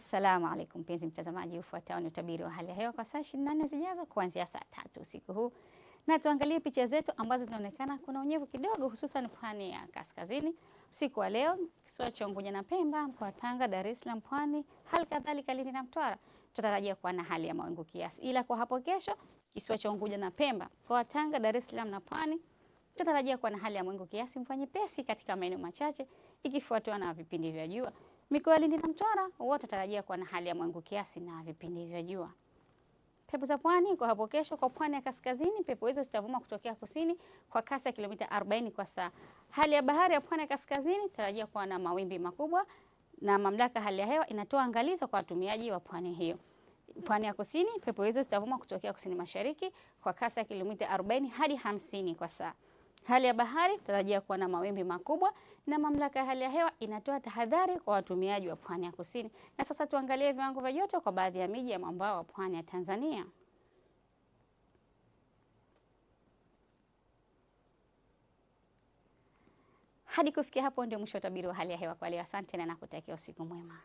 Assalamu alaikum mpenzi mtazamaji, ufuatao ni utabiri wa hali ya hewa kwa saa 24 zijazo kuanzia saa 3 usiku huu. Na tuangalie picha zetu ambazo zinaonekana kuna unyevu kidogo hususan pwani ya kaskazini. Usiku wa leo kisiwa cha Unguja na Pemba, mkoa wa Tanga, Dar es Salaam, Pwani, hali kadhalika Lindi na Mtwara tutarajia kuwa na hali ya mawingu kiasi. Ila kwa hapo kesho kisiwa cha Unguja na Pemba, mkoa wa Tanga, Dar es Salaam na Pwani tutarajia kuwa na hali ya mawingu kiasi, mvua nyepesi katika maeneo machache ikifuatiwa na vipindi vya jua. Mikoa ya Lindi na Mtwara wote tarajia kuwa na hali ya mawingu kiasi na vipindi vya jua. Pepo za pwani kwa hapo kesho, kwa pwani ya kaskazini pepo hizo zitavuma kutokea kusini kwa kasi ya kilomita 40 kwa saa. Hali ya bahari ya pwani ya kaskazini tarajia kuwa na mawimbi makubwa, na mamlaka hali ya hewa inatoa angalizo kwa watumiaji wa pwani hiyo. Pwani ya kusini pepo hizo zitavuma kutokea kusini mashariki kwa kasi ya kilomita 40 hadi 50 kwa saa. Hali ya bahari tarajia kuwa na mawimbi makubwa, na mamlaka ya hali ya hewa inatoa tahadhari kwa watumiaji wa pwani ya kusini. Na sasa tuangalie viwango vya joto kwa baadhi ya miji ya mwambao wa pwani ya Tanzania. Hadi kufikia hapo ndio mwisho wa utabiri wa hali ya hewa kwa leo. Asante na nakutakia usiku mwema.